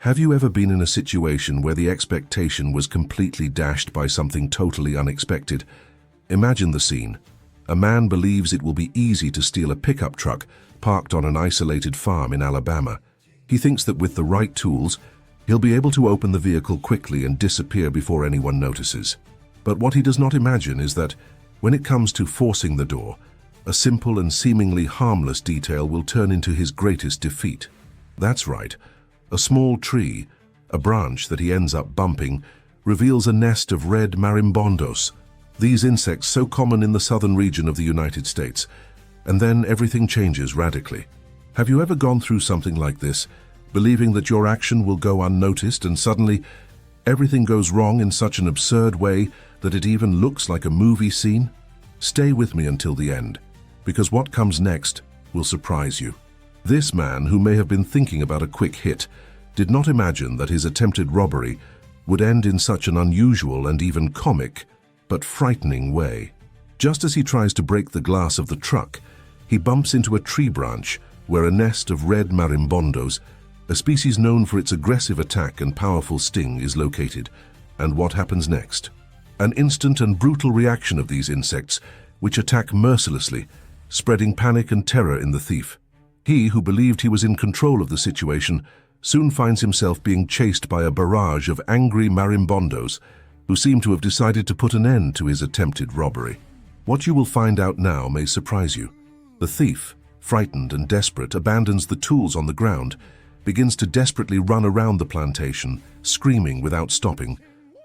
Have you ever been in a situation where the expectation was completely dashed by something totally unexpected? Imagine the scene. A man believes it will be easy to steal a pickup truck parked on an isolated farm in Alabama. He thinks that with the right tools, he'll be able to open the vehicle quickly and disappear before anyone notices. But what he does not imagine is that, when it comes to forcing the door, a simple and seemingly harmless detail will turn into his greatest defeat. That's right. A small tree, a branch that he ends up bumping, reveals a nest of red marimbondos, these insects so common in the southern region of the United States. And then everything changes radically. Have you ever gone through something like this, believing that your action will go unnoticed, and suddenly everything goes wrong in such an absurd way that it even looks like a movie scene? Stay with me until the end, because what comes next will surprise you. This man, who may have been thinking about a quick hit, did not imagine that his attempted robbery would end in such an unusual and even comic, but frightening way. Just as he tries to break the glass of the truck, he bumps into a tree branch where a nest of red marimbondos, a species known for its aggressive attack and powerful sting, is located. And what happens next? An instant and brutal reaction of these insects, which attack mercilessly, spreading panic and terror in the thief. He, who believed he was in control of the situation, soon finds himself being chased by a barrage of angry marimbondos who seem to have decided to put an end to his attempted robbery. What you will find out now may surprise you. The thief, frightened and desperate, abandons the tools on the ground, begins to desperately run around the plantation, screaming without stopping,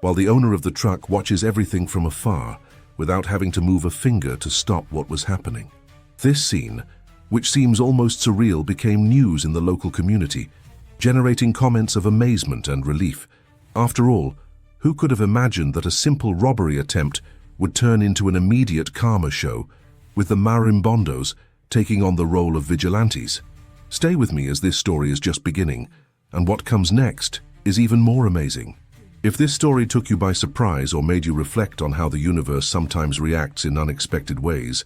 while the owner of the truck watches everything from afar without having to move a finger to stop what was happening. This scene, which seems almost surreal, became news in the local community, generating comments of amazement and relief. After all, who could have imagined that a simple robbery attempt would turn into an immediate karma show, with the marimbondos taking on the role of vigilantes? Stay with me, as this story is just beginning, and what comes next is even more amazing. If this story took you by surprise or made you reflect on how the universe sometimes reacts in unexpected ways,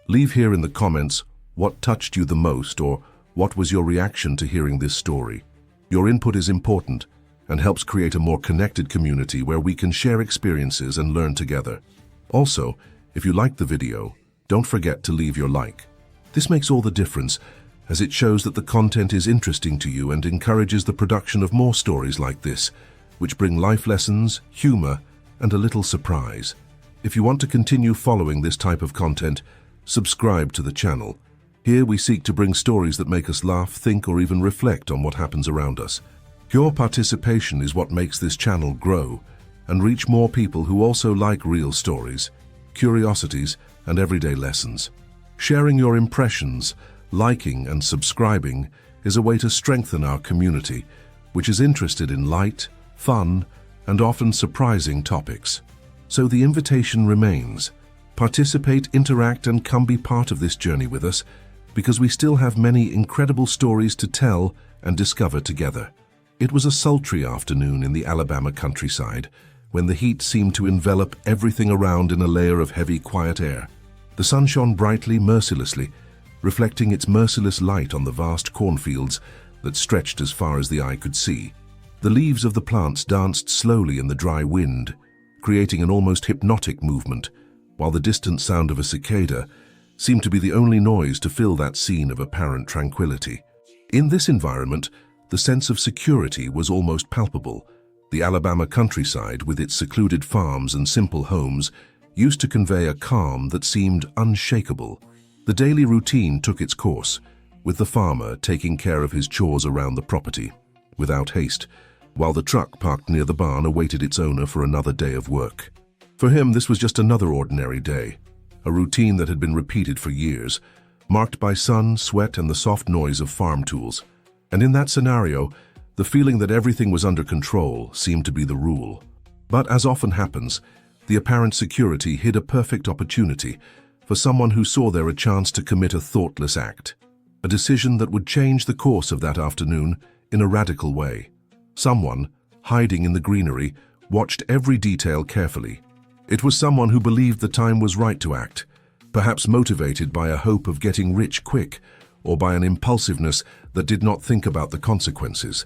leave here in the comments what touched you the most, or what was your reaction to hearing this story. Your input is important and helps create a more connected community where we can share experiences and learn together. Also, if you liked the video, don't forget to leave your like. This makes all the difference, as it shows that the content is interesting to you and encourages the production of more stories like this, which bring life lessons, humor, and a little surprise. If you want to continue following this type of content, subscribe to the channel. Here we seek to bring stories that make us laugh, think, or even reflect on what happens around us. Your participation is what makes this channel grow and reach more people who also like real stories, curiosities, and everyday lessons. Sharing your impressions, liking, and subscribing is a way to strengthen our community, which is interested in light, fun, and often surprising topics. So the invitation remains. Participate, interact, and come be part of this journey with us, because we still have many incredible stories to tell and discover together. It was a sultry afternoon in the Alabama countryside, when the heat seemed to envelop everything around in a layer of heavy, quiet air. The sun shone brightly, mercilessly, reflecting its merciless light on the vast cornfields that stretched as far as the eye could see. The leaves of the plants danced slowly in the dry wind, creating an almost hypnotic movement, while the distant sound of a cicada seemed to be the only noise to fill that scene of apparent tranquility. In this environment, the sense of security was almost palpable. The Alabama countryside, with its secluded farms and simple homes, used to convey a calm that seemed unshakable. The daily routine took its course, with the farmer taking care of his chores around the property, without haste, while the truck parked near the barn awaited its owner for another day of work. For him, this was just another ordinary day, a routine that had been repeated for years, marked by sun, sweat, and the soft noise of farm tools. And in that scenario, the feeling that everything was under control seemed to be the rule. But as often happens, the apparent security hid a perfect opportunity for someone who saw there a chance to commit a thoughtless act, a decision that would change the course of that afternoon in a radical way. Someone, hiding in the greenery, watched every detail carefully. It was someone who believed the time was right to act, perhaps motivated by a hope of getting rich quick, or by an impulsiveness that did not think about the consequences.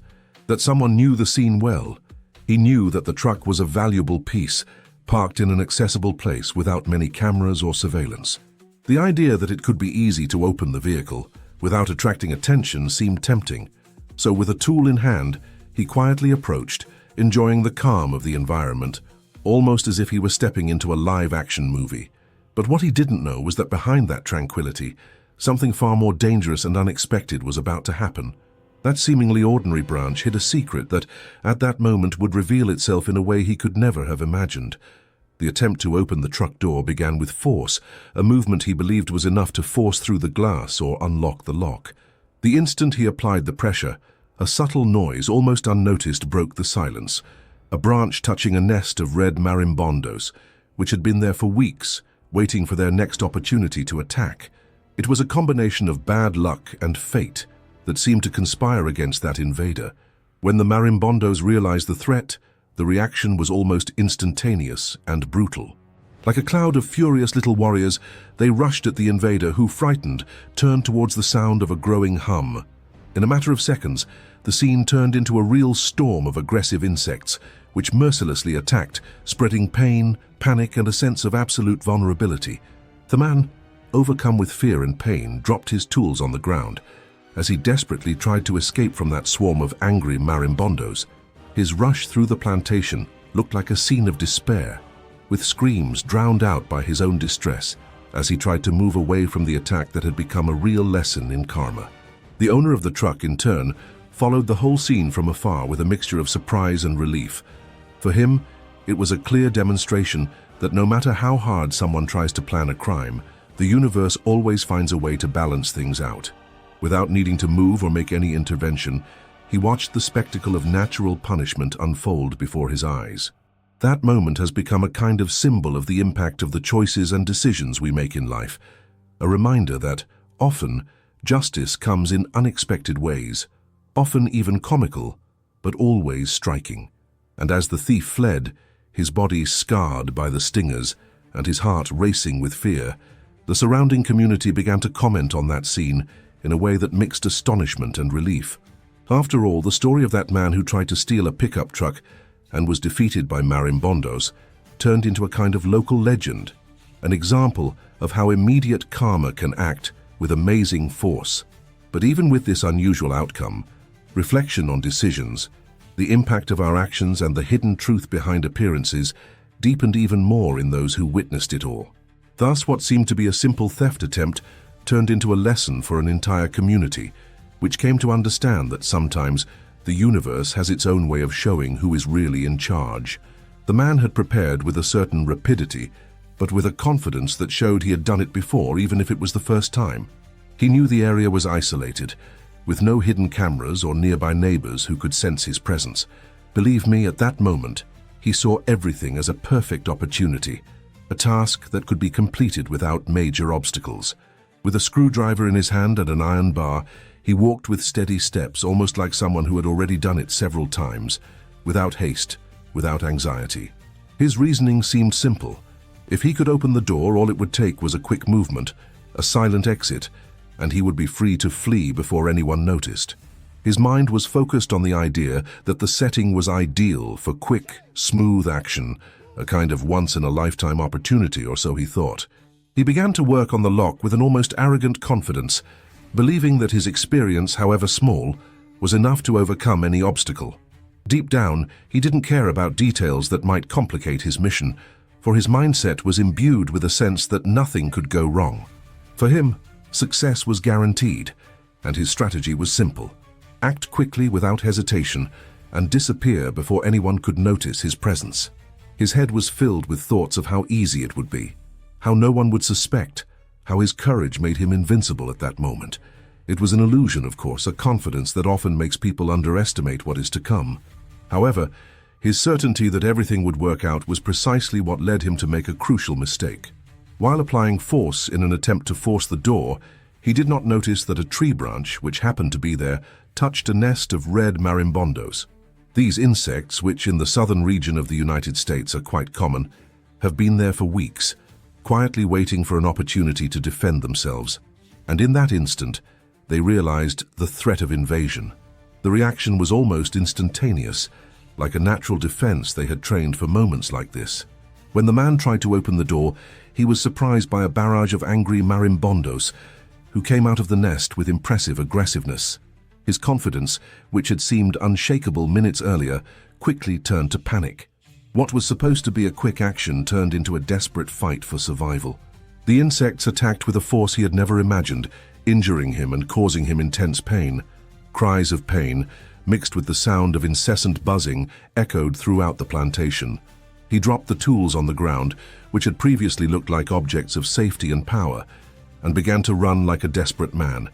that someone knew the scene well. He knew that the truck was a valuable piece, parked in an accessible place without many cameras or surveillance. The idea that it could be easy to open the vehicle without attracting attention seemed tempting, so with a tool in hand, he quietly approached, enjoying the calm of the environment, almost as if he were stepping into a live-action movie. But what he didn't know was that behind that tranquility, something far more dangerous and unexpected was about to happen. That seemingly ordinary branch hid a secret that, at that moment, would reveal itself in a way he could never have imagined. The attempt to open the truck door began with force, a movement he believed was enough to force through the glass or unlock the lock. The instant he applied the pressure, a subtle noise, almost unnoticed, broke the silence. A branch touching a nest of red marimbondos, which had been there for weeks, waiting for their next opportunity to attack. It was a combination of bad luck and fate that seemed to conspire against that invader. When the marimbondos realized the threat, the reaction was almost instantaneous and brutal. Like a cloud of furious little warriors, they rushed at the invader who, frightened, turned towards the sound of a growing hum. In a matter of seconds, the scene turned into a real storm of aggressive insects, which mercilessly attacked, spreading pain, panic, and a sense of absolute vulnerability. The man, overcome with fear and pain, dropped his tools on the ground as he desperately tried to escape from that swarm of angry marimbondos. His rush through the plantation looked like a scene of despair, with screams drowned out by his own distress as he tried to move away from the attack that had become a real lesson in karma. The owner of the truck, in turn, followed the whole scene from afar with a mixture of surprise and relief. For him, it was a clear demonstration that no matter how hard someone tries to plan a crime, the universe always finds a way to balance things out. Without needing to move or make any intervention, he watched the spectacle of natural punishment unfold before his eyes. That moment has become a kind of symbol of the impact of the choices and decisions we make in life, a reminder that, often, justice comes in unexpected ways, often even comical, but always striking. And as the thief fled, his body scarred by the stingers and his heart racing with fear, the surrounding community began to comment on that scene in a way that mixed astonishment and relief. After all, the story of that man who tried to steal a pickup truck and was defeated by marimbondos turned into a kind of local legend, an example of how immediate karma can act with amazing force. But even with this unusual outcome, reflection on decisions, the impact of our actions, and the hidden truth behind appearances deepened even more in those who witnessed it all. Thus, what seemed to be a simple theft attempt turned into a lesson for an entire community, which came to understand that sometimes the universe has its own way of showing who is really in charge. The man had prepared with a certain rapidity, but with a confidence that showed he had done it before, even if it was the first time. He knew the area was isolated, with no hidden cameras or nearby neighbors who could sense his presence. Believe me, at that moment, he saw everything as a perfect opportunity, a task that could be completed without major obstacles. With a screwdriver in his hand and an iron bar, he walked with steady steps, almost like someone who had already done it several times, without haste, without anxiety. His reasoning seemed simple. If he could open the door, all it would take was a quick movement, a silent exit, and he would be free to flee before anyone noticed. His mind was focused on the idea that the setting was ideal for quick, smooth action, a kind of once-in-a-lifetime opportunity, or so he thought. He began to work on the lock with an almost arrogant confidence, believing that his experience, however small, was enough to overcome any obstacle. Deep down, he didn't care about details that might complicate his mission, for his mindset was imbued with a sense that nothing could go wrong. For him, success was guaranteed, and his strategy was simple: act quickly without hesitation and disappear before anyone could notice his presence. His head was filled with thoughts of how easy it would be, how no one would suspect, how his courage made him invincible at that moment. It was an illusion, of course, a confidence that often makes people underestimate what is to come. However, his certainty that everything would work out was precisely what led him to make a crucial mistake. While applying force in an attempt to force the door, he did not notice that a tree branch, which happened to be there, touched a nest of red marimbondos. These insects, which in the southern region of the United States are quite common, have been there for weeks, quietly waiting for an opportunity to defend themselves. And in that instant, they realized the threat of invasion. The reaction was almost instantaneous, like a natural defense they had trained for moments like this. When the man tried to open the door, he was surprised by a barrage of angry marimbondos who came out of the nest with impressive aggressiveness. His confidence, which had seemed unshakable minutes earlier, quickly turned to panic. What was supposed to be a quick action turned into a desperate fight for survival. The insects attacked with a force he had never imagined, injuring him and causing him intense pain. Cries of pain, mixed with the sound of incessant buzzing, echoed throughout the plantation. He dropped the tools on the ground, which had previously looked like objects of safety and power, and began to run like a desperate man,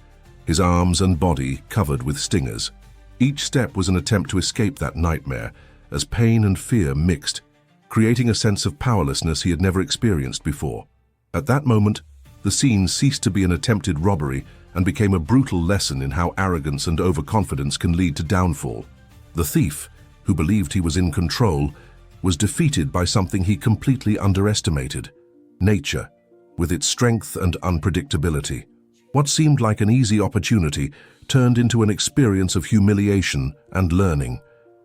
his arms and body covered with stingers. Each step was an attempt to escape that nightmare, as pain and fear mixed, creating a sense of powerlessness he had never experienced before. At that moment, the scene ceased to be an attempted robbery and became a brutal lesson in how arrogance and overconfidence can lead to downfall. The thief, who believed he was in control, was defeated by something he completely underestimated: nature, with its strength and unpredictability. What seemed like an easy opportunity turned into an experience of humiliation and learning.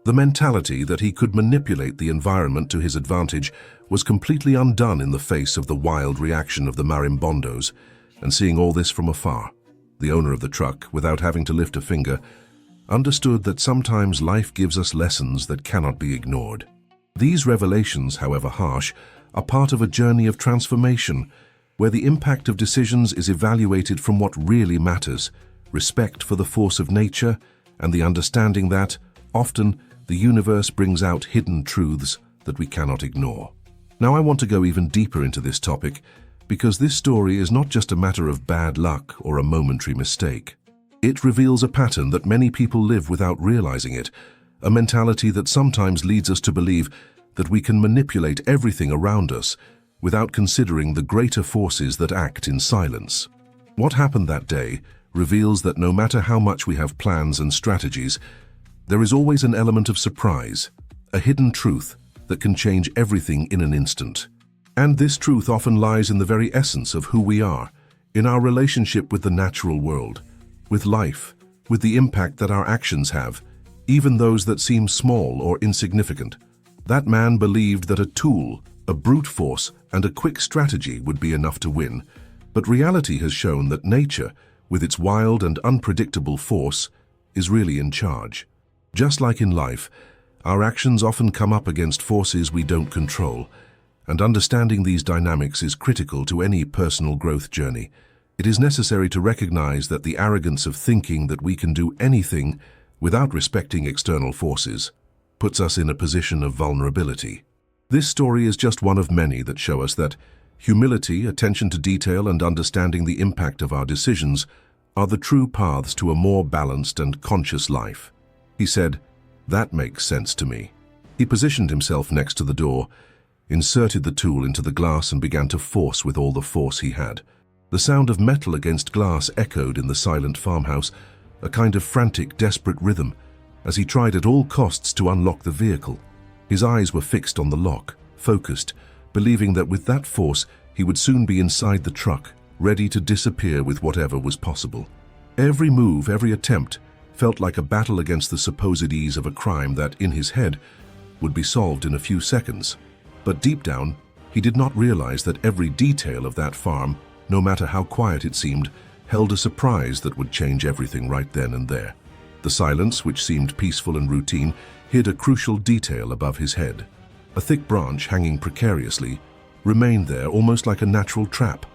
The mentality that he could manipulate the environment to his advantage was completely undone in the face of the wild reaction of the marimbondos, and seeing all this from afar, the owner of the truck, without having to lift a finger, understood that sometimes life gives us lessons that cannot be ignored. These revelations, however harsh, are part of a journey of transformation, where the impact of decisions is evaluated from what really matters: respect for the force of nature and the understanding that, often, the universe brings out hidden truths that we cannot ignore. Now I want to go even deeper into this topic, because this story is not just a matter of bad luck or a momentary mistake. It reveals a pattern that many people live without realizing it, a mentality that sometimes leads us to believe that we can manipulate everything around us without considering the greater forces that act in silence. What happened that day reveals that no matter how much we have plans and strategies, there is always an element of surprise, a hidden truth that can change everything in an instant. And this truth often lies in the very essence of who we are, in our relationship with the natural world, with life, with the impact that our actions have, even those that seem small or insignificant. That man believed that a tool, a brute force, and a quick strategy would be enough to win, but reality has shown that nature, with its wild and unpredictable force, is really in charge. Just like in life, our actions often come up against forces we don't control, and understanding these dynamics is critical to any personal growth journey. It is necessary to recognize that the arrogance of thinking that we can do anything without respecting external forces puts us in a position of vulnerability. This story is just one of many that show us that humility, attention to detail, and understanding the impact of our decisions are the true paths to a more balanced and conscious life. He said, "That makes sense to me." He positioned himself next to the door, inserted the tool into the glass, and began to force with all the force he had. The sound of metal against glass echoed in the silent farmhouse, a kind of frantic, desperate rhythm, as he tried at all costs to unlock the vehicle. His eyes were fixed on the lock, focused, believing that with that force he would soon be inside the truck, ready to disappear with whatever was possible. Every move, every attempt, felt like a battle against the supposed ease of a crime that, in his head, would be solved in a few seconds. But deep down, he did not realize that every detail of that farm, no matter how quiet it seemed, held a surprise that would change everything right then and there. The silence, which seemed peaceful and routine, hid a crucial detail above his head. A thick branch hanging precariously remained there almost like a natural trap,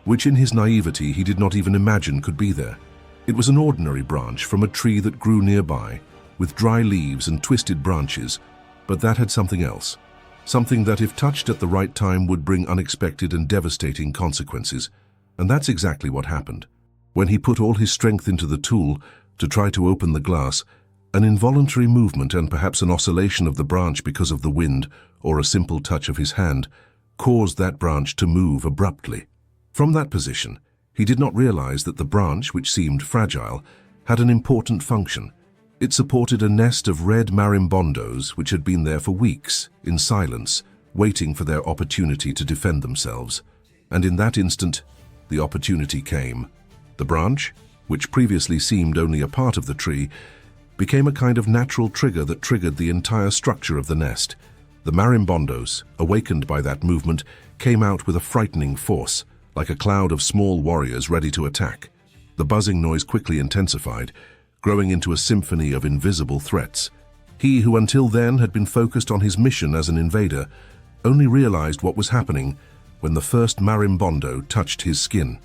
which in his naivety he did not even imagine could be there. It was an ordinary branch from a tree that grew nearby, with dry leaves and twisted branches, but that had something else. Something that, if touched at the right time, would bring unexpected and devastating consequences. And that's exactly what happened. When he put all his strength into the tool to try to open the glass, an involuntary movement and perhaps an oscillation of the branch because of the wind or a simple touch of his hand caused that branch to move abruptly. From that position, he did not realize that the branch, which seemed fragile, had an important function. It supported a nest of red marimbondos which had been there for weeks, in silence, waiting for their opportunity to defend themselves. And in that instant, the opportunity came. The branch, which previously seemed only a part of the tree, became a kind of natural trigger that triggered the entire structure of the nest. The marimbondos, awakened by that movement, came out with a frightening force, like a cloud of small warriors ready to attack. The buzzing noise quickly intensified, growing into a symphony of invisible threats. He who until then had been focused on his mission as an invader only realized what was happening when the first marimbondo touched his skin.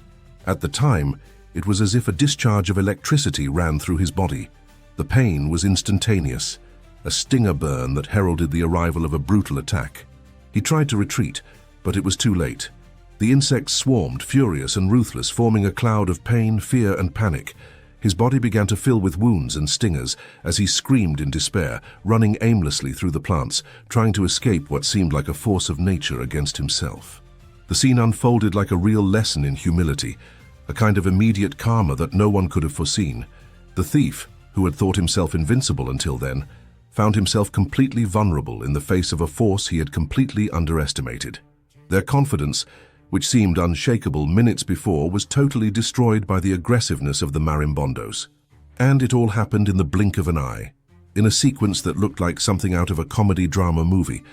At the time, it was as if a discharge of electricity ran through his body. The pain was instantaneous, a stinger burn that heralded the arrival of a brutal attack. He tried to retreat, but it was too late. The insects swarmed, furious and ruthless, forming a cloud of pain, fear and panic. His body began to fill with wounds and stingers as he screamed in despair, running aimlessly through the plants, trying to escape what seemed like a force of nature against himself. The scene unfolded like a real lesson in humility, a kind of immediate karma that no one could have foreseen. The thief, who had thought himself invincible until then, found himself completely vulnerable in the face of a force he had completely underestimated. Their confidence, which seemed unshakable minutes before, was totally destroyed by the aggressiveness of the marimbondos. And it all happened in the blink of an eye, in a sequence that looked like something out of a comedy drama movie,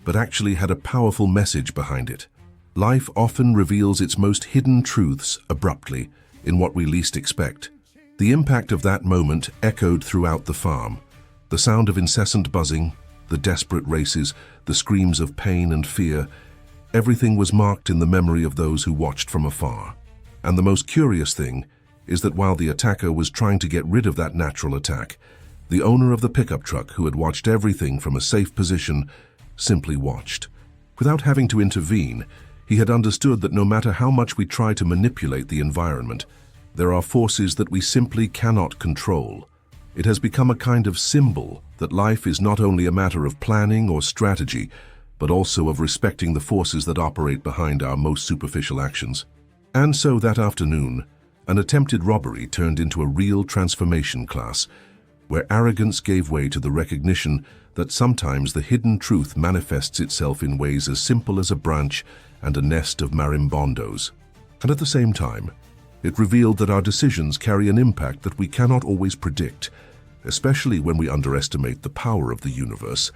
but actually had a powerful message behind it. Life often reveals its most hidden truths abruptly, in what we least expect. The impact of that moment echoed throughout the farm. The sound of incessant buzzing, the desperate races, the screams of pain and fear, everything was marked in the memory of those who watched from afar. And the most curious thing is that while the attacker was trying to get rid of that natural attack, the owner of the pickup truck, who had watched everything from a safe position, simply watched. Without having to intervene, he had understood that no matter how much we try to manipulate the environment, there are forces that we simply cannot control. It has become a kind of symbol that life is not only a matter of planning or strategy, but also of respecting the forces that operate behind our most superficial actions. And so that afternoon, an attempted robbery turned into a real transformation class, where arrogance gave way to the recognition that sometimes the hidden truth manifests itself in ways as simple as a branch and a nest of marimbondos. And at the same time, it revealed that our decisions carry an impact that we cannot always predict, especially when we underestimate the power of the universe,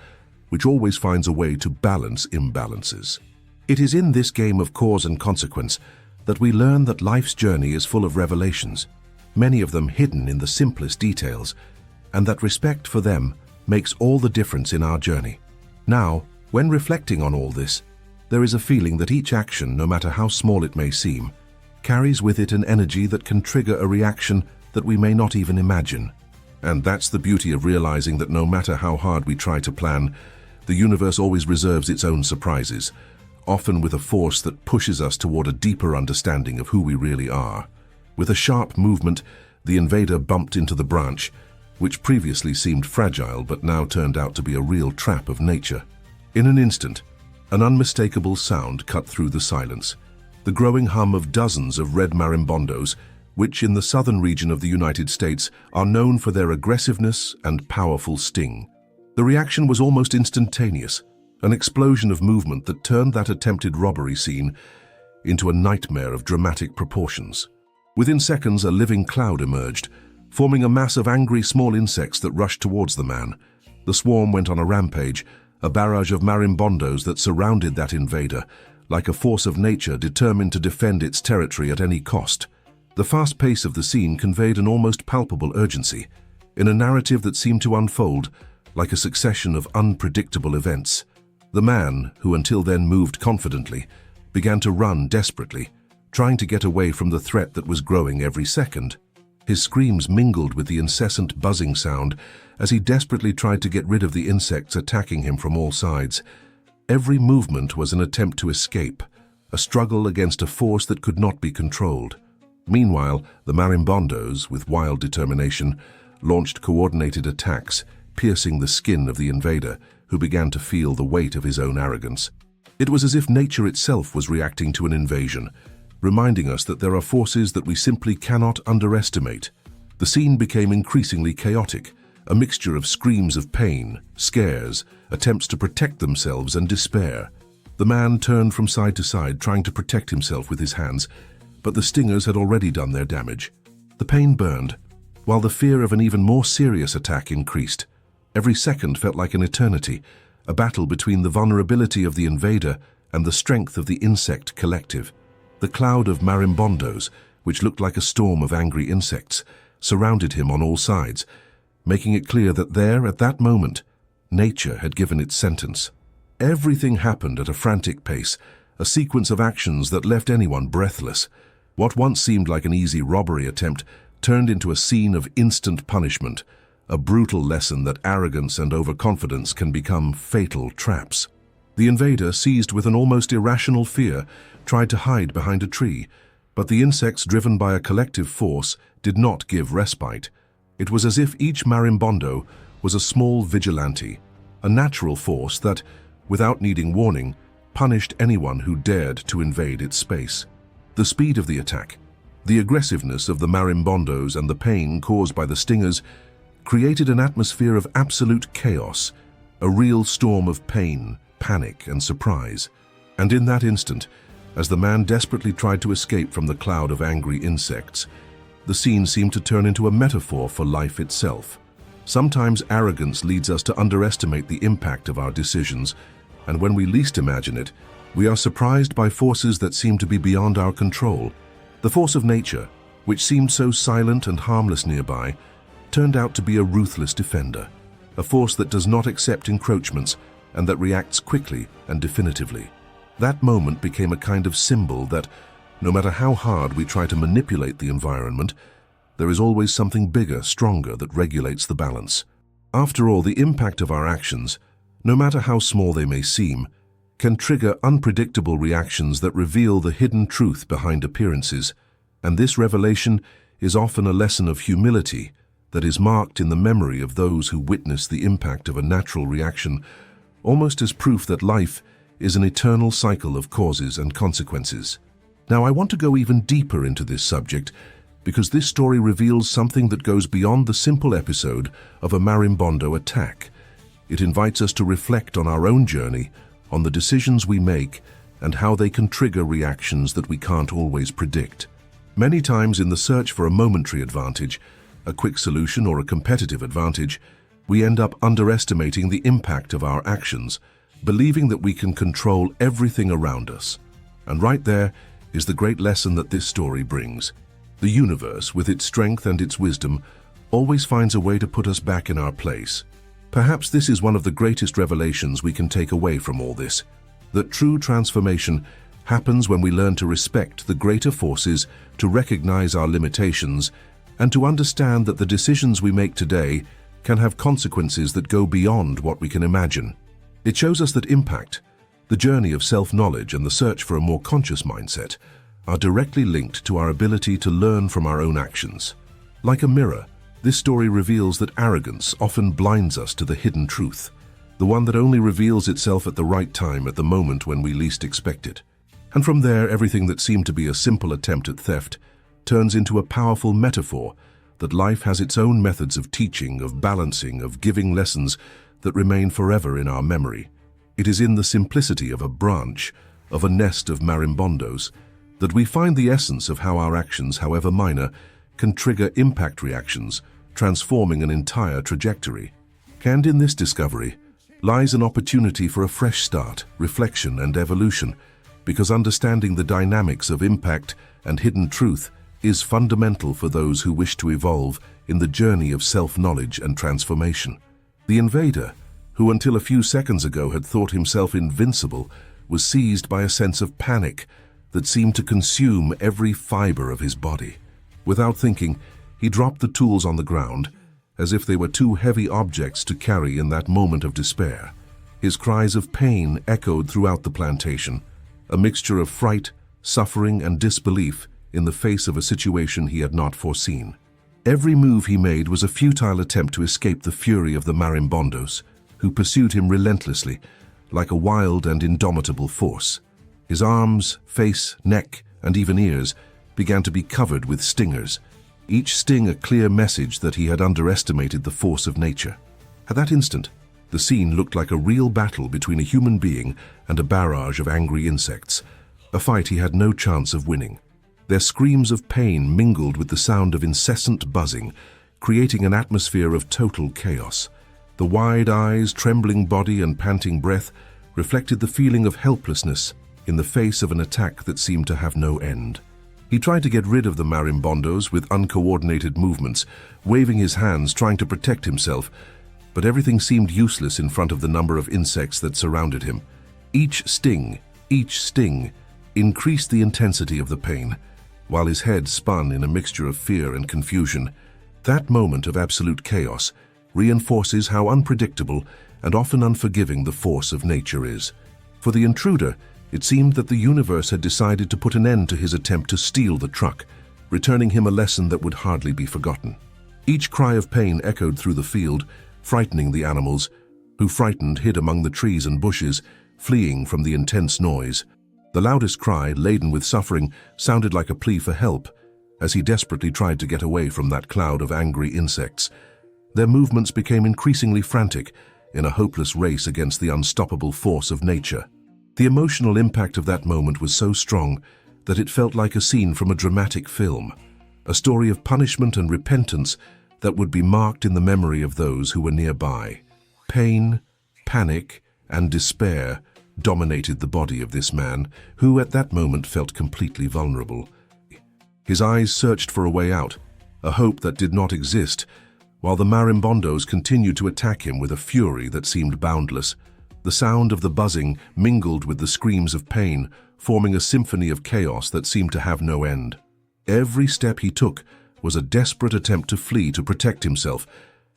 which always finds a way to balance imbalances. It is in this game of cause and consequence that we learn that life's journey is full of revelations, many of them hidden in the simplest details, and that respect for them makes all the difference in our journey. Now, when reflecting on all this, there is a feeling that each action, no matter how small it may seem, carries with it an energy that can trigger a reaction that we may not even imagine. And that's the beauty of realizing that no matter how hard we try to plan, the universe always reserves its own surprises, often with a force that pushes us toward a deeper understanding of who we really are. With a sharp movement, the invader bumped into the branch, which previously seemed fragile but now turned out to be a real trap of nature. In an instant, an unmistakable sound cut through the silence, the growing hum of dozens of red marimbondos, which in the southern region of the United States are known for their aggressiveness and powerful sting. The reaction was almost instantaneous, an explosion of movement that turned that attempted robbery scene into a nightmare of dramatic proportions. Within seconds, a living cloud emerged, forming a mass of angry small insects that rushed towards the man. The swarm went on a rampage, a barrage of marimbondos that surrounded that invader, like a force of nature determined to defend its territory at any cost. The fast pace of the scene conveyed an almost palpable urgency, in a narrative that seemed to unfold like a succession of unpredictable events. The man, who until then moved confidently, began to run desperately, trying to get away from the threat that was growing every second. His screams mingled with the incessant buzzing sound as he desperately tried to get rid of the insects attacking him from all sides. Every movement was an attempt to escape, a struggle against a force that could not be controlled. Meanwhile, the marimbondos, with wild determination, launched coordinated attacks, piercing the skin of the invader, who began to feel the weight of his own arrogance. It was as if nature itself was reacting to an invasion, reminding us that there are forces that we simply cannot underestimate. The scene became increasingly chaotic, a mixture of screams of pain, scares, attempts to protect themselves, and despair. The man turned from side to side, trying to protect himself with his hands, but the stingers had already done their damage. The pain burned, while the fear of an even more serious attack increased. Every second felt like an eternity, a battle between the vulnerability of the invader and the strength of the insect collective. The cloud of marimbondos, which looked like a storm of angry insects, surrounded him on all sides, making it clear that there, at that moment, nature had given its sentence. Everything happened at a frantic pace, a sequence of actions that left anyone breathless. What once seemed like an easy robbery attempt turned into a scene of instant punishment, a brutal lesson that arrogance and overconfidence can become fatal traps. The invader, seized with an almost irrational fear, tried to hide behind a tree, but the insects, driven by a collective force, did not give respite. It was as if each marimbondo was a small vigilante, a natural force that, without needing warning, punished anyone who dared to invade its space. The speed of the attack, the aggressiveness of the marimbondos, and the pain caused by the stingers created an atmosphere of absolute chaos, a real storm of pain, panic, and surprise. And in that instant, as the man desperately tried to escape from the cloud of angry insects, the scene seemed to turn into a metaphor for life itself. Sometimes arrogance leads us to underestimate the impact of our decisions, and when we least imagine it, we are surprised by forces that seem to be beyond our control. The force of nature, which seemed so silent and harmless nearby, turned out to be a ruthless defender, a force that does not accept encroachments and that reacts quickly and definitively. That moment became a kind of symbol that, no matter how hard we try to manipulate the environment, there is always something bigger, stronger, that regulates the balance. After all, the impact of our actions, no matter how small they may seem, can trigger unpredictable reactions that reveal the hidden truth behind appearances, and this revelation is often a lesson of humility that is marked in the memory of those who witness the impact of a natural reaction, almost as proof that life is an eternal cycle of causes and consequences. Now, I want to go even deeper into this subject because this story reveals something that goes beyond the simple episode of a marimbondo attack. It invites us to reflect on our own journey, on the decisions we make, and how they can trigger reactions that we can't always predict. Many times, in the search for a momentary advantage, a quick solution, or a competitive advantage, we end up underestimating the impact of our actions, believing that we can control everything around us. And right there is the great lesson that this story brings. The universe, with its strength and its wisdom, always finds a way to put us back in our place. Perhaps this is one of the greatest revelations we can take away from all this, that true transformation happens when we learn to respect the greater forces, to recognize our limitations, and to understand that the decisions we make today can have consequences that go beyond what we can imagine. It shows us that impact, the journey of self-knowledge, and the search for a more conscious mindset are directly linked to our ability to learn from our own actions. Like a mirror, this story reveals that arrogance often blinds us to the hidden truth, the one that only reveals itself at the right time, at the moment when we least expect it. And from there, everything that seemed to be a simple attempt at theft turns into a powerful metaphor that life has its own methods of teaching, of balancing, of giving lessons that remain forever in our memory. It is in the simplicity of a branch, of a nest of marimbondos, that we find the essence of how our actions, however minor, can trigger impact reactions, transforming an entire trajectory. And in this discovery lies an opportunity for a fresh start, reflection, and evolution, because understanding the dynamics of impact and hidden truth is fundamental for those who wish to evolve in the journey of self-knowledge and transformation. The invader, who until a few seconds ago had thought himself invincible, was seized by a sense of panic that seemed to consume every fiber of his body. Without thinking, he dropped the tools on the ground, as if they were too heavy objects to carry in that moment of despair. His cries of pain echoed throughout the plantation, a mixture of fright, suffering, and disbelief in the face of a situation he had not foreseen. Every move he made was a futile attempt to escape the fury of the marimbondos, who pursued him relentlessly, like a wild and indomitable force. His arms, face, neck, and even ears began to be covered with stingers, each sting a clear message that he had underestimated the force of nature. At that instant, the scene looked like a real battle between a human being and a barrage of angry insects, a fight he had no chance of winning. Their screams of pain mingled with the sound of incessant buzzing, creating an atmosphere of total chaos. The wide eyes, trembling body, and panting breath reflected the feeling of helplessness in the face of an attack that seemed to have no end. He tried to get rid of the marimbondos with uncoordinated movements, waving his hands, trying to protect himself, but everything seemed useless in front of the number of insects that surrounded him. Each sting increased the intensity of the pain, while his head spun in a mixture of fear and confusion. That moment of absolute chaos reinforces how unpredictable and often unforgiving the force of nature is. For the intruder, it seemed that the universe had decided to put an end to his attempt to steal the truck, returning him a lesson that would hardly be forgotten. Each cry of pain echoed through the field, frightening the animals, who, frightened, hid among the trees and bushes, fleeing from the intense noise. The loudest cry, laden with suffering, sounded like a plea for help, as he desperately tried to get away from that cloud of angry insects. Their movements became increasingly frantic in a hopeless race against the unstoppable force of nature. The emotional impact of that moment was so strong that it felt like a scene from a dramatic film, a story of punishment and repentance that would be marked in the memory of those who were nearby. Pain, panic, and despair dominated the body of this man, who at that moment felt completely vulnerable. His eyes searched for a way out, a hope that did not exist, while the marimbondos continued to attack him with a fury that seemed boundless. The sound of the buzzing mingled with the screams of pain, forming a symphony of chaos that seemed to have no end. Every step he took was a desperate attempt to flee, to protect himself,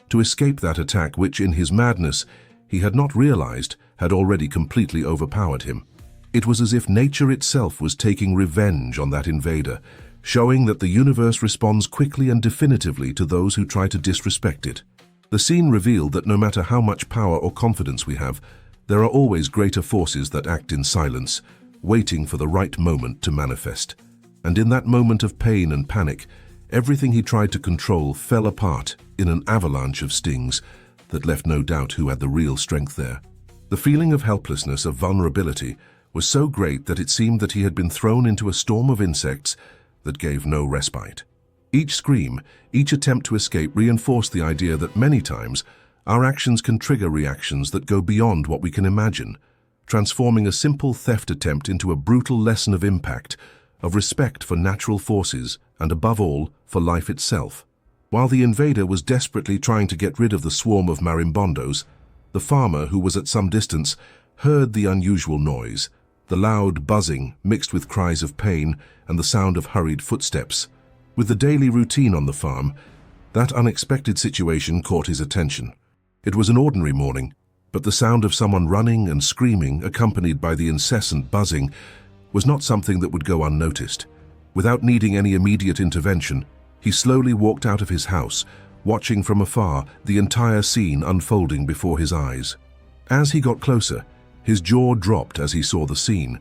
to escape that attack which, in his madness, he had not realized had already completely overpowered him. It was as if nature itself was taking revenge on that invader, showing that the universe responds quickly and definitively to those who try to disrespect it. The scene revealed that no matter how much power or confidence we have, there are always greater forces that act in silence, waiting for the right moment to manifest. And in that moment of pain and panic, everything he tried to control fell apart in an avalanche of stings that left no doubt who had the real strength there. The feeling of helplessness, of vulnerability, was so great that it seemed that he had been thrown into a storm of insects that gave no respite. Each scream, each attempt to escape reinforced the idea that many times our actions can trigger reactions that go beyond what we can imagine, transforming a simple theft attempt into a brutal lesson of impact, of respect for natural forces, and above all, for life itself. While the invader was desperately trying to get rid of the swarm of marimbondos, the farmer, who was at some distance, heard the unusual noise, the loud buzzing mixed with cries of pain and the sound of hurried footsteps. With the daily routine on the farm, that unexpected situation caught his attention. It was an ordinary morning, but the sound of someone running and screaming, accompanied by the incessant buzzing, was not something that would go unnoticed. Without needing any immediate intervention, he slowly walked out of his house, watching from afar the entire scene unfolding before his eyes. As he got closer, his jaw dropped as he saw the scene.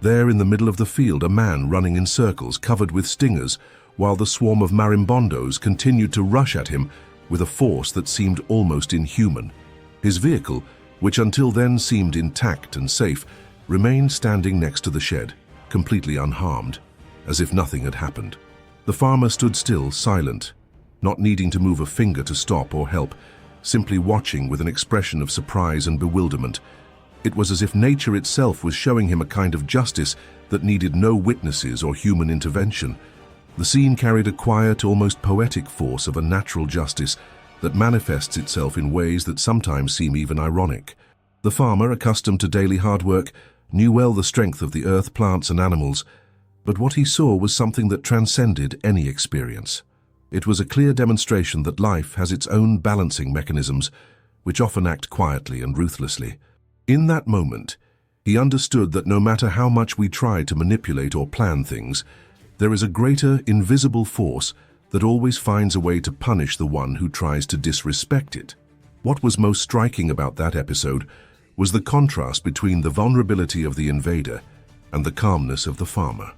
There in the middle of the field, a man running in circles covered with stingers, while the swarm of marimbondos continued to rush at him with a force that seemed almost inhuman. His vehicle, which until then seemed intact and safe, remained standing next to the shed, completely unharmed, as if nothing had happened. The farmer stood still, silent, not needing to move a finger to stop or help, simply watching with an expression of surprise and bewilderment. It was as if nature itself was showing him a kind of justice that needed no witnesses or human intervention. The scene carried a quiet, almost poetic force of a natural justice that manifests itself in ways that sometimes seem even ironic. The farmer, accustomed to daily hard work, knew well the strength of the earth, plants, and animals, but what he saw was something that transcended any experience. It was a clear demonstration that life has its own balancing mechanisms, which often act quietly and ruthlessly. In that moment, he understood that no matter how much we try to manipulate or plan things, there is a greater, invisible force that always finds a way to punish the one who tries to disrespect it. What was most striking about that episode was the contrast between the vulnerability of the invader and the calmness of the farmer.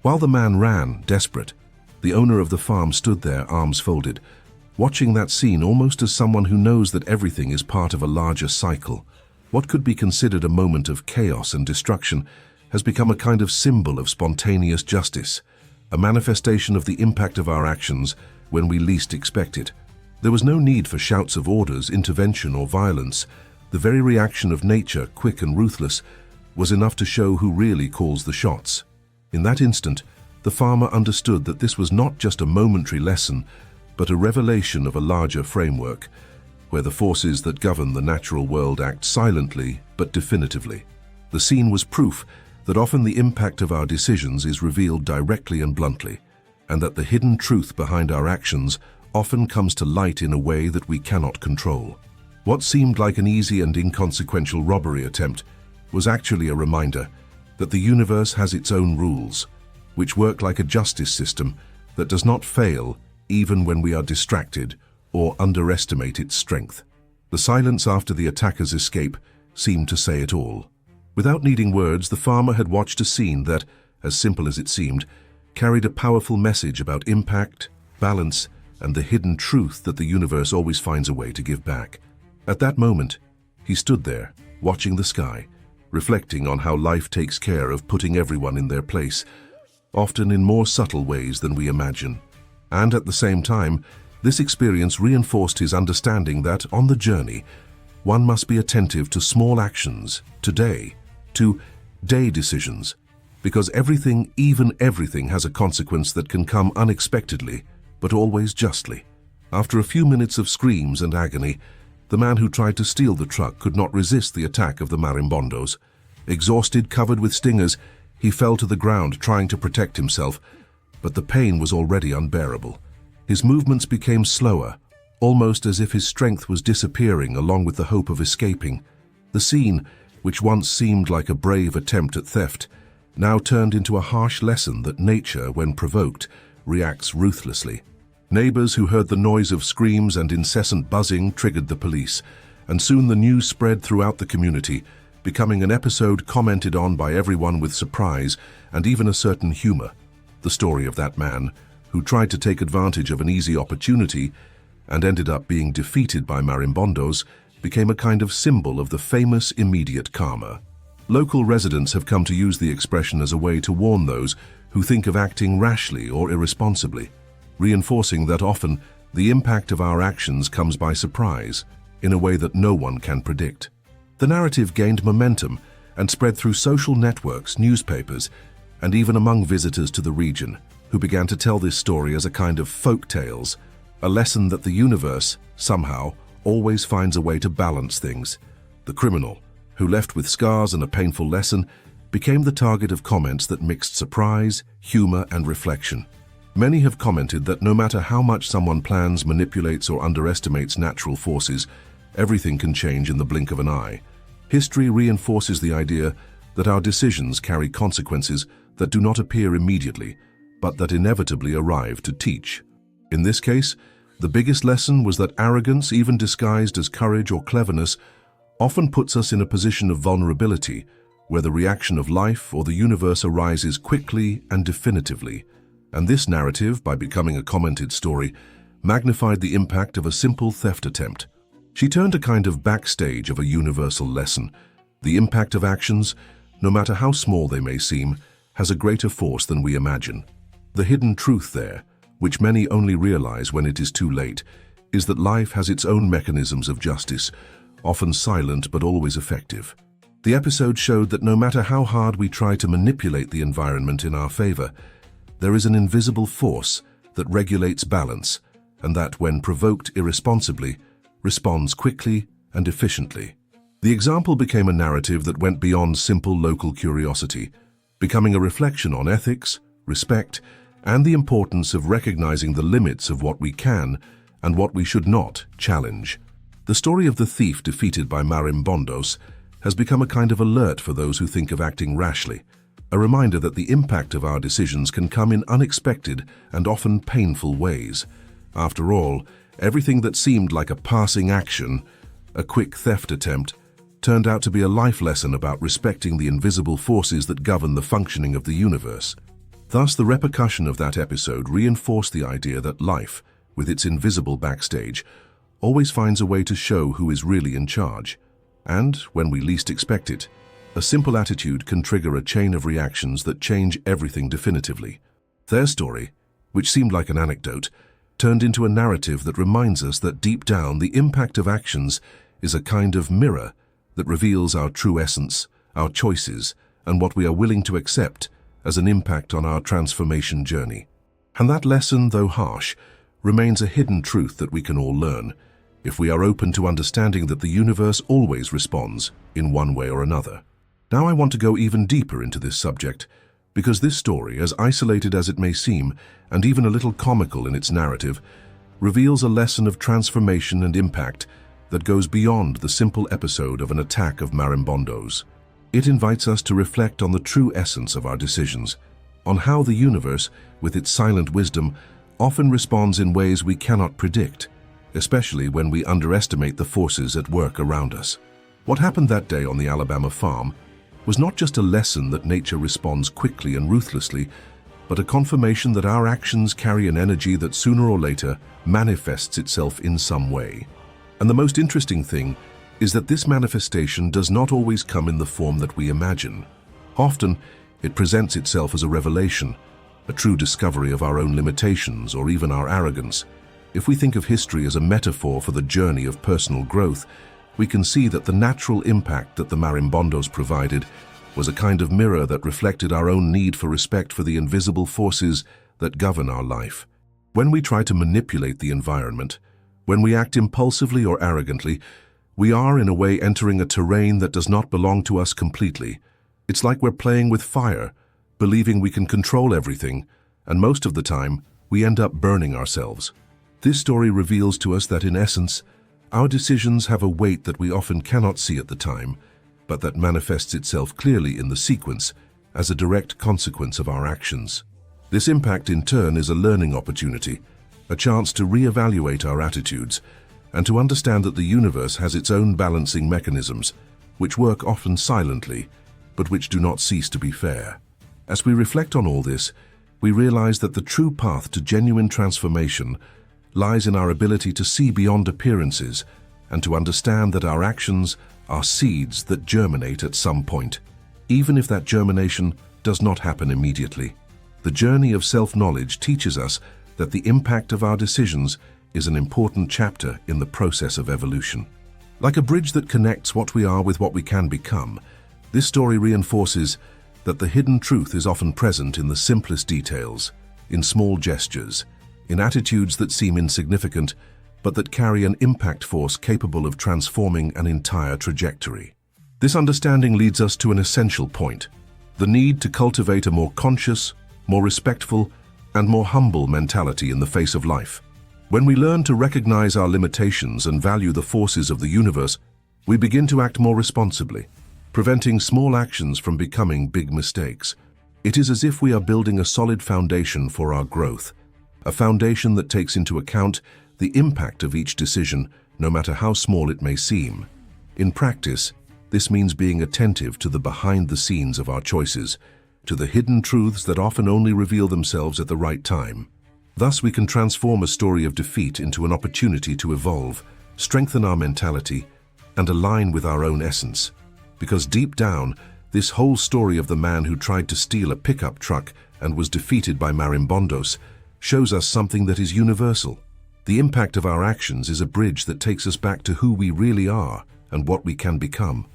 While the man ran, desperate, the owner of the farm stood there, arms folded, watching that scene almost as someone who knows that everything is part of a larger cycle. What could be considered a moment of chaos and destruction has become a kind of symbol of spontaneous justice, a manifestation of the impact of our actions when we least expect it. There was no need for shouts of orders, intervention, or violence. The very reaction of nature, quick and ruthless, was enough to show who really calls the shots. In that instant, the farmer understood that this was not just a momentary lesson, but a revelation of a larger framework, where the forces that govern the natural world act silently but definitively. The scene was proof that often the impact of our decisions is revealed directly and bluntly, and that the hidden truth behind our actions often comes to light in a way that we cannot control. What seemed like an easy and inconsequential robbery attempt was actually a reminder that the universe has its own rules, which work like a justice system that does not fail even when we are distracted or underestimate its strength. The silence after the attacker's escape seemed to say it all. Without needing words, the farmer had watched a scene that, as simple as it seemed, carried a powerful message about impact, balance, and the hidden truth that the universe always finds a way to give back. At that moment, he stood there, watching the sky, reflecting on how life takes care of putting everyone in their place, often in more subtle ways than we imagine. And at the same time, this experience reinforced his understanding that, on the journey, one must be attentive to small actions, to day decisions, because everything, even everything, has a consequence that can come unexpectedly, but always justly. After a few minutes of screams and agony, the man who tried to steal the truck could not resist the attack of the marimbondos. Exhausted, covered with stingers, he fell to the ground trying to protect himself, but the pain was already unbearable. His movements became slower, almost as if his strength was disappearing along with the hope of escaping. The scene, which once seemed like a brave attempt at theft, now turned into a harsh lesson that nature, when provoked, reacts ruthlessly. Neighbors who heard the noise of screams and incessant buzzing triggered the police, and soon the news spread throughout the community, becoming an episode commented on by everyone with surprise and even a certain humor. The story of that man, who tried to take advantage of an easy opportunity and ended up being defeated by marimbondos, became a kind of symbol of the famous immediate karma. Local residents have come to use the expression as a way to warn those who think of acting rashly or irresponsibly, reinforcing that often the impact of our actions comes by surprise, in a way that no one can predict. The narrative gained momentum and spread through social networks, newspapers, and even among visitors to the region, who began to tell this story as a kind of folk tales, a lesson that the universe, somehow, always finds a way to balance things. The criminal, who left with scars and a painful lesson, became the target of comments that mixed surprise, humor, and reflection. Many have commented that no matter how much someone plans, manipulates, or underestimates natural forces, everything can change in the blink of an eye. History reinforces the idea that our decisions carry consequences that do not appear immediately, but that inevitably arrive to teach. In this case, the biggest lesson was that arrogance, even disguised as courage or cleverness, often puts us in a position of vulnerability, where the reaction of life or the universe arises quickly and definitively. And this narrative, by becoming a commented story, magnified the impact of a simple theft attempt. She turned a kind of backstage of a universal lesson. The impact of actions, no matter how small they may seem, has a greater force than we imagine. The hidden truth there, which many only realize when it is too late, is that life has its own mechanisms of justice, often silent but always effective. The episode showed that no matter how hard we try to manipulate the environment in our favor, there is an invisible force that regulates balance, and that, when provoked irresponsibly, responds quickly and efficiently. The example became a narrative that went beyond simple local curiosity, becoming a reflection on ethics, respect, and the importance of recognizing the limits of what we can and what we should not challenge. The story of the thief defeated by marimbondos has become a kind of alert for those who think of acting rashly, a reminder that the impact of our decisions can come in unexpected and often painful ways. After all, everything that seemed like a passing action, a quick theft attempt, turned out to be a life lesson about respecting the invisible forces that govern the functioning of the universe. Thus, the repercussion of that episode reinforced the idea that life, with its invisible backstage, always finds a way to show who is really in charge. And, when we least expect it, a simple attitude can trigger a chain of reactions that change everything definitively. Their story, which seemed like an anecdote, turned into a narrative that reminds us that deep down the impact of actions is a kind of mirror that reveals our true essence, our choices, and what we are willing to accept as an impact on our transformation journey. And that lesson, though harsh, remains a hidden truth that we can all learn if we are open to understanding that the universe always responds in one way or another. Now I want to go even deeper into this subject, because this story, as isolated as it may seem, and even a little comical in its narrative, reveals a lesson of transformation and impact that goes beyond the simple episode of an attack of marimbondos. It invites us to reflect on the true essence of our decisions, on how the universe, with its silent wisdom, often responds in ways we cannot predict, especially when we underestimate the forces at work around us. What happened that day on the Alabama farm was not just a lesson that nature responds quickly and ruthlessly, but a confirmation that our actions carry an energy that sooner or later manifests itself in some way. And the most interesting thing is that this manifestation does not always come in the form that we imagine. Often, it presents itself as a revelation, a true discovery of our own limitations or even our arrogance. If we think of history as a metaphor for the journey of personal growth, we can see that the natural impact that the marimbondos provided was a kind of mirror that reflected our own need for respect for the invisible forces that govern our life. When we try to manipulate the environment, when we act impulsively or arrogantly, we are in a way entering a terrain that does not belong to us completely. It's like we're playing with fire, believing we can control everything, and most of the time, we end up burning ourselves. This story reveals to us that in essence, our decisions have a weight that we often cannot see at the time, but that manifests itself clearly in the sequence as a direct consequence of our actions. This impact in turn is a learning opportunity, a chance to reevaluate our attitudes, and to understand that the universe has its own balancing mechanisms, which work often silently, but which do not cease to be fair. As we reflect on all this, we realize that the true path to genuine transformation lies in our ability to see beyond appearances and to understand that our actions are seeds that germinate at some point, even if that germination does not happen immediately. The journey of self-knowledge teaches us that the impact of our decisions is an important chapter in the process of evolution. Like a bridge that connects what we are with what we can become, this story reinforces that the hidden truth is often present in the simplest details, in small gestures, in attitudes that seem insignificant, but that carry an impact force capable of transforming an entire trajectory. This understanding leads us to an essential point: the need to cultivate a more conscious, more respectful, and more humble mentality in the face of life. When we learn to recognize our limitations and value the forces of the universe, we begin to act more responsibly, preventing small actions from becoming big mistakes. It is as if we are building a solid foundation for our growth, a foundation that takes into account the impact of each decision, no matter how small it may seem. In practice, this means being attentive to the behind the scenes of our choices, to the hidden truths that often only reveal themselves at the right time. Thus, we can transform a story of defeat into an opportunity to evolve, strengthen our mentality, and align with our own essence. Because deep down, this whole story of the man who tried to steal a pickup truck and was defeated by marimbondos shows us something that is universal. The impact of our actions is a bridge that takes us back to who we really are and what we can become.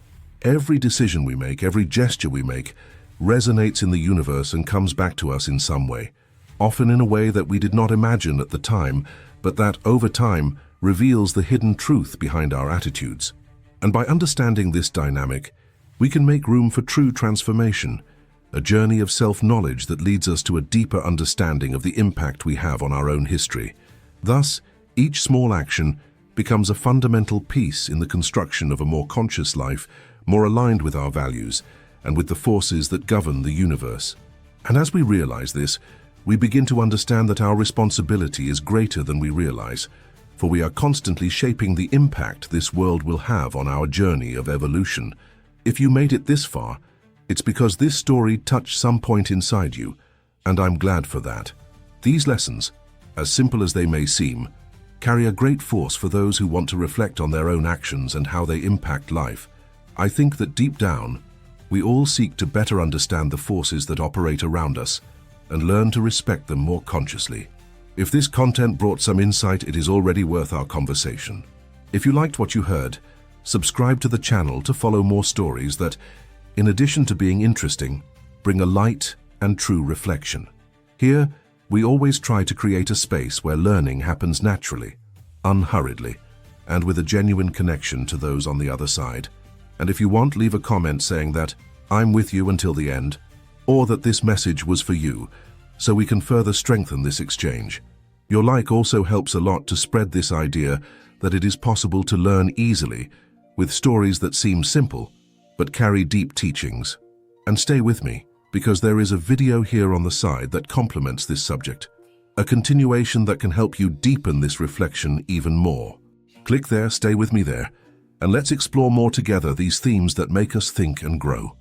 Every decision we make, every gesture we make, resonates in the universe and comes back to us in some way, often in a way that we did not imagine at the time, but that, over time, reveals the hidden truth behind our attitudes. And by understanding this dynamic, we can make room for true transformation, a journey of self-knowledge that leads us to a deeper understanding of the impact we have on our own history. Thus, each small action becomes a fundamental piece in the construction of a more conscious life, more aligned with our values and with the forces that govern the universe. And as we realize this, we begin to understand that our responsibility is greater than we realize, for we are constantly shaping the impact this world will have on our journey of evolution. If you made it this far, it's because this story touched some point inside you, and I'm glad for that. These lessons, as simple as they may seem, carry a great force for those who want to reflect on their own actions and how they impact life. I think that deep down, we all seek to better understand the forces that operate around us and learn to respect them more consciously. If this content brought some insight, it is already worth our conversation. If you liked what you heard, subscribe to the channel to follow more stories that, in addition to being interesting, bring a light and true reflection. Here, we always try to create a space where learning happens naturally, unhurriedly, and with a genuine connection to those on the other side. And if you want, leave a comment saying that I'm with you until the end, or that this message was for you, so we can further strengthen this exchange. Your like also helps a lot to spread this idea that it is possible to learn easily with stories that seem simple, but carry deep teachings. And stay with me, because there is a video here on the side that complements this subject, a continuation that can help you deepen this reflection even more. Click there, stay with me there, and let's explore more together these themes that make us think and grow.